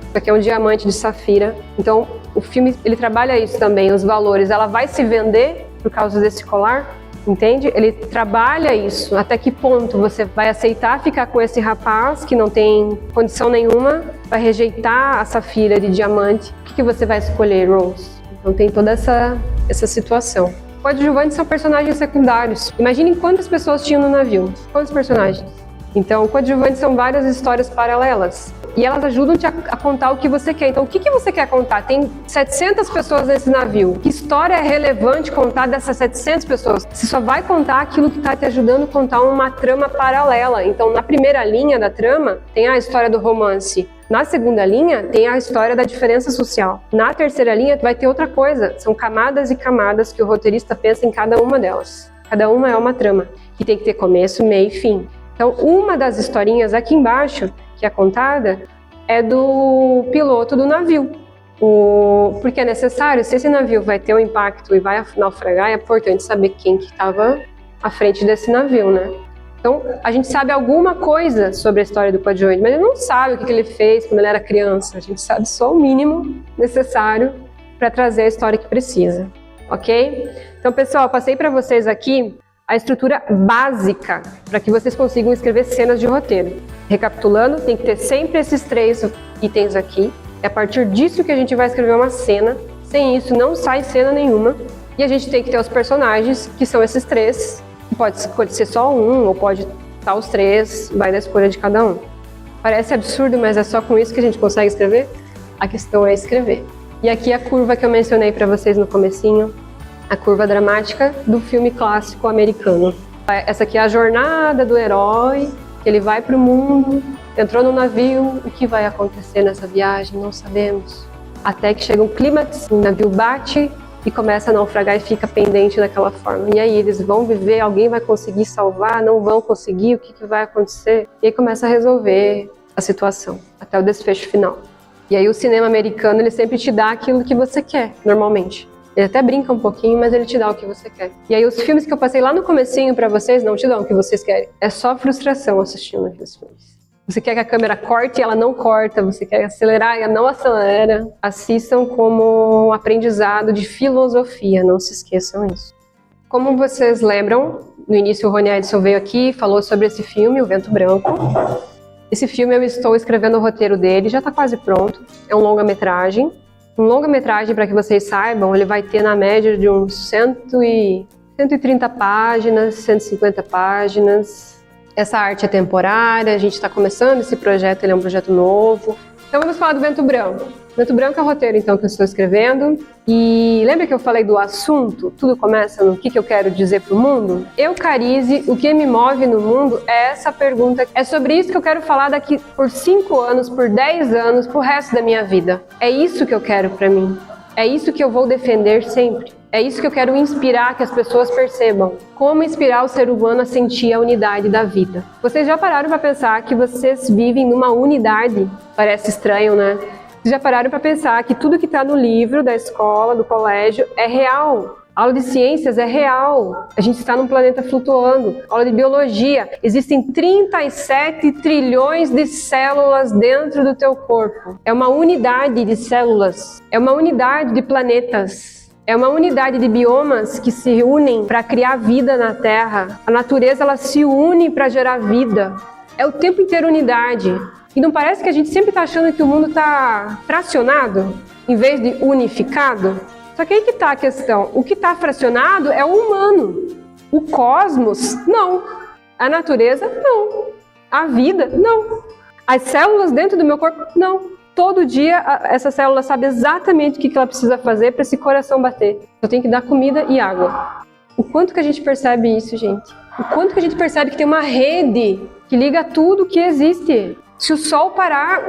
isso aqui é um diamante de safira. Então, o filme, ele trabalha isso também, os valores. Ela vai se vender por causa desse colar, entende? Ele trabalha isso. Até que ponto você vai aceitar ficar com esse rapaz que não tem condição nenhuma, vai rejeitar a safira de diamante? O que você vai escolher, Rose? Então tem toda essa situação. Coadjuvantes são personagens secundários. Imaginem quantas pessoas tinham no navio. Quantos personagens? Então, coadjuvantes são várias histórias paralelas. E elas ajudam-te a contar o que você quer. Então, o que você quer contar? Tem 700 pessoas nesse navio. Que história é relevante contar dessas 700 pessoas? Você só vai contar aquilo que está te ajudando a contar uma trama paralela. Então, na primeira linha da trama, tem a história do romance. Na segunda linha, tem a história da diferença social. Na terceira linha, vai ter outra coisa. São camadas e camadas que o roteirista pensa em cada uma delas. Cada uma é uma trama. Que tem que ter começo, meio e fim. Então, uma das historinhas aqui embaixo, que é contada, é do piloto do navio. Porque é necessário, se esse navio vai ter um impacto e vai naufragar, é importante saber quem que estava à frente desse navio, né? Então, a gente sabe alguma coisa sobre a história do coadjuvante, mas ele não sabe o que ele fez quando ele era criança. A gente sabe só o mínimo necessário para trazer a história que precisa, ok? Então, pessoal, passei para vocês aqui a estrutura básica para que vocês consigam escrever cenas de roteiro. Recapitulando, tem que ter sempre esses 3 itens aqui. É a partir disso que a gente vai escrever uma cena. Sem isso, não sai cena nenhuma. E a gente tem que ter os personagens, que são esses 3. Pode ser só um, ou pode estar os 3, vai da escolha de cada um. Parece absurdo, mas é só com isso que a gente consegue escrever? A questão é escrever. E aqui a curva que eu mencionei para vocês no comecinho, a curva dramática do filme clássico americano. Essa aqui é a jornada do herói, que ele vai para o mundo, entrou no navio, o que vai acontecer nessa viagem, não sabemos. Até que chega um clímax, o navio bate e começa a naufragar e fica pendente daquela forma. E aí eles vão viver, alguém vai conseguir salvar, não vão conseguir, o que vai acontecer? E aí começa a resolver a situação, até o desfecho final. E aí o cinema americano, ele sempre te dá aquilo que você quer, normalmente. Ele até brinca um pouquinho, mas ele te dá o que você quer. E aí os filmes que eu passei lá no comecinho pra vocês não te dão o que vocês querem. É só frustração assistindo aqueles filmes. Você quer que a câmera corte e ela não corta, você quer acelerar e ela não acelera. Assistam como um aprendizado de filosofia, não se esqueçam disso. Como vocês lembram, no início o Rony Edson veio aqui e falou sobre esse filme, O Vento Branco. Esse filme eu estou escrevendo o roteiro dele, já está quase pronto. É um longa-metragem. Um longa-metragem, para que vocês saibam, ele vai ter na média de uns 130 páginas, 150 páginas. Essa arte é temporária, a gente está começando esse projeto, ele é um projeto novo. Então vamos falar do Vento Branco. Vento Branco é o roteiro, então, que eu estou escrevendo. E lembra que eu falei do assunto? Tudo começa no que eu quero dizer para o mundo? Eucarize, o que me move no mundo é essa pergunta. É sobre isso que eu quero falar daqui por 5 anos, por 10 anos, pro resto da minha vida. É isso que eu quero para mim. É isso que eu vou defender sempre. É isso que eu quero inspirar, que as pessoas percebam. Como inspirar o ser humano a sentir a unidade da vida. Vocês já pararam para pensar que vocês vivem numa unidade? Parece estranho, né? Vocês já pararam para pensar que tudo que está no livro da escola, do colégio, é real. A aula de ciências é real. A gente está num planeta flutuando. A aula de biologia. Existem 37 trilhões de células dentro do teu corpo. É uma unidade de células. É uma unidade de planetas. É uma unidade de biomas que se unem para criar vida na Terra. A natureza, ela se une para gerar vida. É o tempo inteiro unidade. E não parece que a gente sempre está achando que o mundo está fracionado, em vez de unificado? Só que aí que está a questão. O que está fracionado é o humano. O cosmos, não. A natureza, não. A vida, não. As células dentro do meu corpo, não. todo dia essa célula sabe exatamente o que ela precisa fazer para esse coração bater. Eu tenho que dar comida e água. O quanto que a gente percebe isso, gente? O quanto que a gente percebe que tem uma rede que liga tudo que existe. Se o sol parar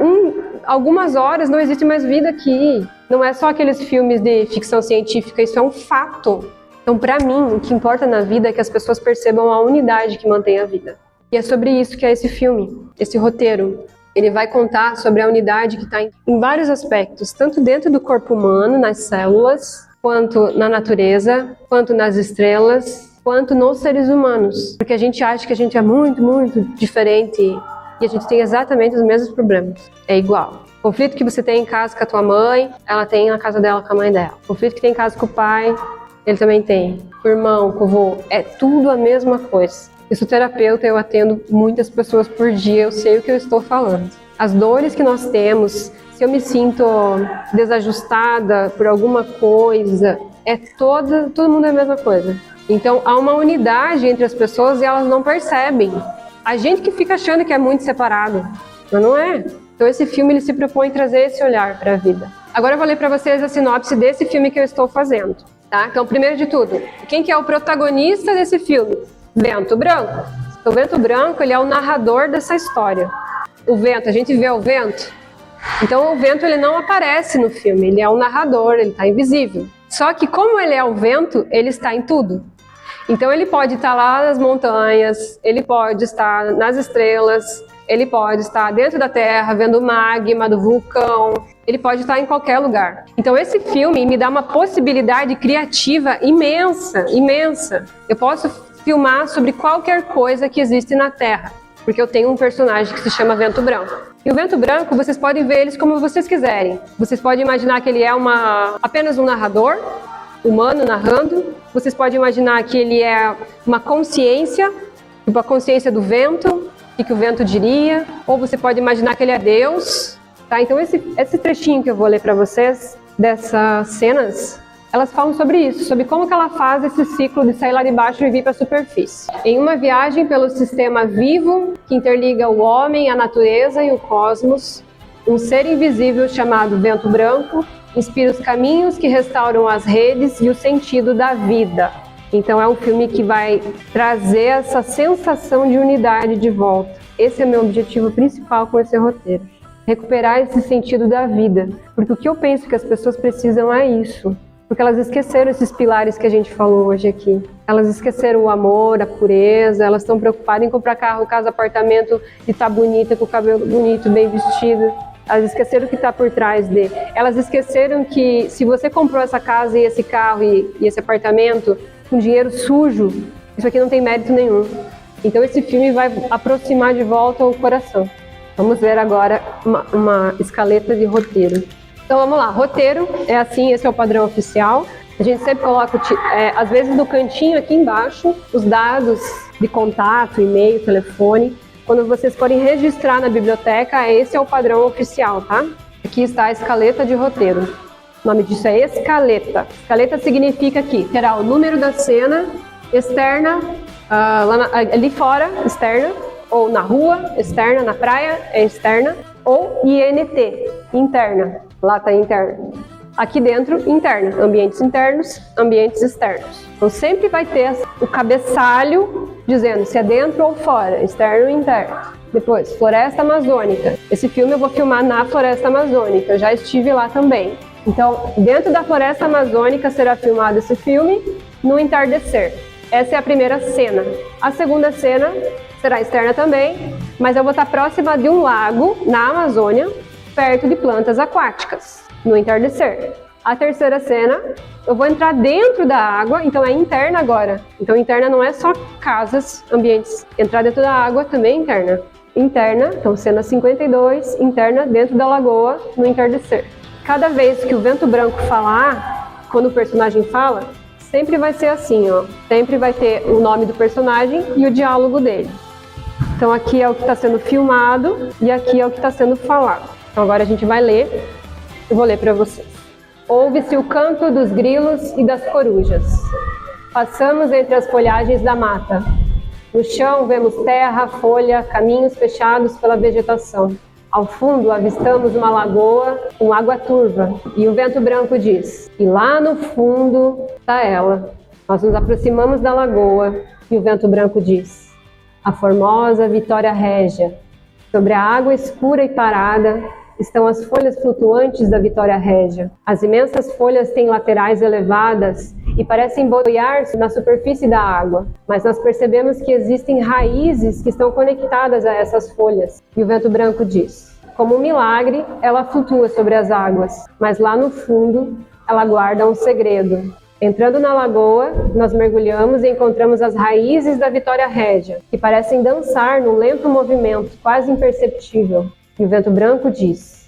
algumas horas, não existe mais vida aqui. Não é só aqueles filmes de ficção científica, isso é um fato. Então, para mim, o que importa na vida é que as pessoas percebam a unidade que mantém a vida. E é sobre isso que é esse filme, esse roteiro. Ele vai contar sobre a unidade que está em vários aspectos, tanto dentro do corpo humano, nas células, quanto na natureza, quanto nas estrelas, quanto nos seres humanos. Porque a gente acha que a gente é muito, muito diferente e a gente tem exatamente os mesmos problemas. É igual. O conflito que você tem em casa com a tua mãe, ela tem na casa dela com a mãe dela. O conflito que tem em casa com o pai, ele também tem. Com o irmão, com o avô, é tudo a mesma coisa. Eu sou terapeuta, eu atendo muitas pessoas por dia, eu sei o que eu estou falando. As dores que nós temos, se eu me sinto desajustada por alguma coisa, todo mundo é a mesma coisa. Então há uma unidade entre as pessoas e elas não percebem. A gente que fica achando que é muito separado, mas não é. Então esse filme ele se propõe trazer esse olhar para a vida. Agora eu vou ler para vocês a sinopse desse filme que eu estou fazendo. Tá? Então, primeiro de tudo, quem que é o protagonista desse filme? Vento Branco. O Vento Branco, ele é o narrador dessa história. O vento, a gente vê o vento. Então, o vento, ele não aparece no filme, ele é o narrador, ele está invisível. Só que, como ele é o vento, ele está em tudo. Então, ele pode estar lá nas montanhas, ele pode estar nas estrelas, ele pode estar dentro da terra, vendo o magma do vulcão, ele pode estar em qualquer lugar. Então esse filme me dá uma possibilidade criativa imensa, imensa. Eu posso filmar sobre qualquer coisa que existe na Terra, porque eu tenho um personagem que se chama Vento Branco. E o Vento Branco, vocês podem ver eles como vocês quiserem. Vocês podem imaginar que ele é apenas um narrador, humano narrando. Vocês podem imaginar que ele é uma consciência, tipo a consciência do vento, o que o vento diria, ou você pode imaginar que ele é Deus, tá? Então esse trechinho que eu vou ler para vocês, dessas cenas, elas falam sobre isso, sobre como que ela faz esse ciclo de sair lá de baixo e vir para a superfície. Em uma viagem pelo sistema vivo, que interliga o homem, a natureza e o cosmos, um ser invisível chamado Vento Branco inspira os caminhos que restauram as redes e o sentido da vida. Então é um filme que vai trazer essa sensação de unidade de volta. Esse é meu objetivo principal com esse roteiro. Recuperar esse sentido da vida. Porque o que eu penso que as pessoas precisam é isso. Porque elas esqueceram esses pilares que a gente falou hoje aqui. Elas esqueceram o amor, a pureza, elas estão preocupadas em comprar carro, casa, apartamento e estar bonita, com o cabelo bonito, bem vestido. Elas esqueceram o que está por trás dele. Elas esqueceram que se você comprou essa casa e esse carro e esse apartamento com dinheiro sujo, isso aqui não tem mérito nenhum. Então esse filme vai aproximar de volta o coração. Vamos ver agora uma escaleta de roteiro. Então vamos lá, roteiro é assim, esse é o padrão oficial. A gente sempre coloca, às vezes no cantinho aqui embaixo, os dados de contato, e-mail, telefone. Quando vocês forem registrar na biblioteca, esse é o padrão oficial, tá? Aqui está a escaleta de roteiro. O nome disso é escaleta. Escaleta significa que terá o número da cena externa, ali fora, externa, ou na rua, externa, na praia, é externa, ou INT, interna, lá está interna. Aqui dentro, interna, ambientes internos, ambientes externos. Então sempre vai ter o cabeçalho dizendo se é dentro ou fora, externo ou interno. Depois, Floresta Amazônica. Esse filme eu vou filmar na Floresta Amazônica, eu já estive lá também. Então, dentro da Floresta Amazônica será filmado esse filme no entardecer. Essa é a primeira cena. A segunda cena será externa também, mas eu vou estar próxima de um lago na Amazônia, perto de plantas aquáticas, no entardecer. A terceira cena, eu vou entrar dentro da água, então é interna agora. Então interna não é só casas, ambientes. Entrar dentro da água também é interna. Interna, então cena 52, interna dentro da lagoa, no entardecer. Cada vez que o Vento Branco falar, quando o personagem fala, sempre vai ser assim, ó. Sempre vai ter o nome do personagem e o diálogo dele. Então aqui é o que está sendo filmado e aqui é o que está sendo falado. Então agora a gente vai ler, eu vou ler para vocês. Ouve-se o canto dos grilos e das corujas. Passamos entre as folhagens da mata. No chão vemos terra, folha, caminhos fechados pela vegetação. Ao fundo, avistamos uma lagoa com água turva e o vento branco diz: e lá no fundo está ela. Nós nos aproximamos da lagoa e o vento branco diz: a formosa Vitória Régia. Sobre a água escura e parada estão as folhas flutuantes da Vitória Régia. As imensas folhas têm laterais elevadas e parecem boiar-se na superfície da água, mas nós percebemos que existem raízes que estão conectadas a essas folhas. E o vento branco diz: como um milagre, ela flutua sobre as águas, mas lá no fundo ela guarda um segredo. Entrando na lagoa, nós mergulhamos e encontramos as raízes da Vitória Régia, que parecem dançar num lento movimento, quase imperceptível. E o vento branco diz: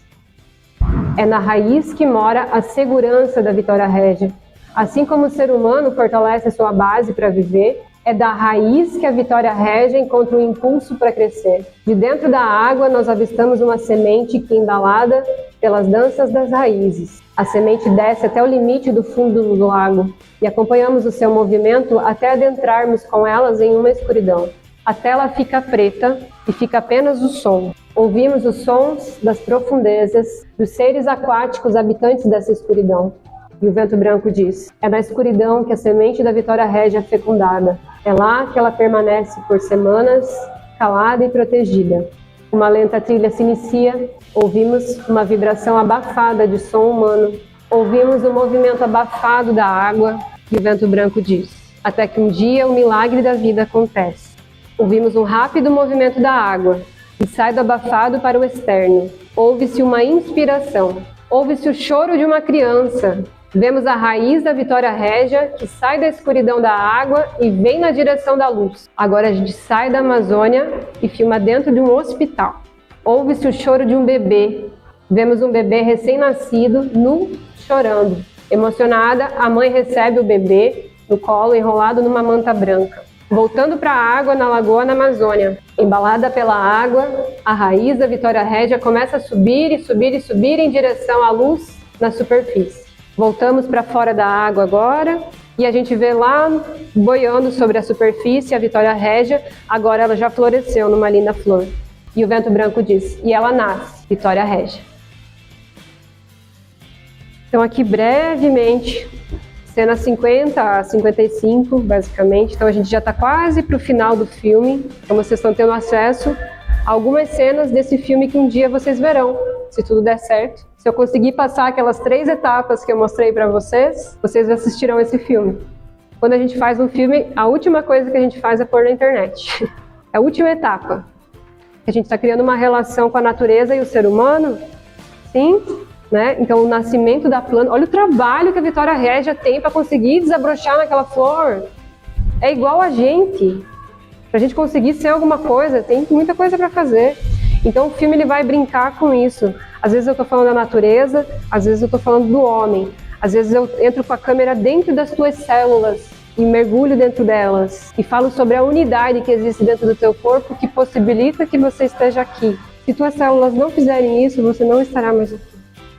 é na raiz que mora a segurança da Vitória Régia. Assim como o ser humano fortalece sua base para viver, é da raiz que a Vitória Régia encontra um impulso para crescer. De dentro da água, nós avistamos uma semente que, embalada pelas danças das raízes, a semente desce até o limite do fundo do lago e acompanhamos o seu movimento até adentrarmos com elas em uma escuridão. A tela fica preta e fica apenas o som. Ouvimos os sons das profundezas, dos seres aquáticos habitantes dessa escuridão. E o vento branco diz: é na escuridão que a semente da Vitória Régia é fecundada. É lá que ela permanece por semanas, calada e protegida. Uma lenta trilha se inicia, ouvimos uma vibração abafada de som humano. Ouvimos o movimento abafado da água e o vento branco diz: até que um dia o milagre da vida acontece. Ouvimos um rápido movimento da água e sai do abafado para o externo. Ouve-se uma inspiração. Ouve-se o choro de uma criança. Vemos a raiz da Vitória Régia que sai da escuridão da água e vem na direção da luz. Agora a gente sai da Amazônia e filma dentro de um hospital. Ouve-se o choro de um bebê. Vemos um bebê recém-nascido, nu, chorando. Emocionada, a mãe recebe o bebê no colo enrolado numa manta branca. Voltando para a água na lagoa na Amazônia. Embalada pela água, a raiz da Vitória Régia começa a subir e subir e subir em direção à luz na superfície. Voltamos para fora da água agora e a gente vê lá boiando sobre a superfície a Vitória Régia. Agora ela já floresceu numa linda flor. E o vento branco diz: e ela nasce, Vitória Régia. Então aqui brevemente, cena 50 a 55 basicamente. Então a gente já está quase para o final do filme. Então vocês estão tendo acesso a algumas cenas desse filme que um dia vocês verão, se tudo der certo. Se eu conseguir passar aquelas 3 etapas que eu mostrei para vocês, vocês assistirão esse filme. Quando a gente faz um filme, a última coisa que a gente faz é pôr na internet. É a última etapa. A gente está criando uma relação com a natureza e o ser humano. Sim, né? Então o nascimento da planta. Olha o trabalho que a Vitória Régia tem para conseguir desabrochar naquela flor. É igual a gente. Para a gente conseguir ser alguma coisa, tem muita coisa para fazer. Então o filme ele vai brincar com isso. Às vezes eu estou falando da natureza, às vezes eu estou falando do homem. Às vezes eu entro com a câmera dentro das tuas células e mergulho dentro delas. E falo sobre a unidade que existe dentro do teu corpo que possibilita que você esteja aqui. Se tuas células não fizerem isso, você não estará mais aqui.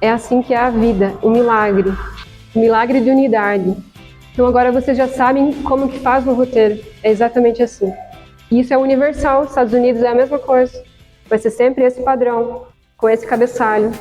É assim que é a vida, um milagre de unidade. Então agora vocês já sabem como que faz um roteiro. É exatamente assim. E isso é universal, Estados Unidos é a mesma coisa. Vai ser sempre esse padrão, com esse cabeçalho.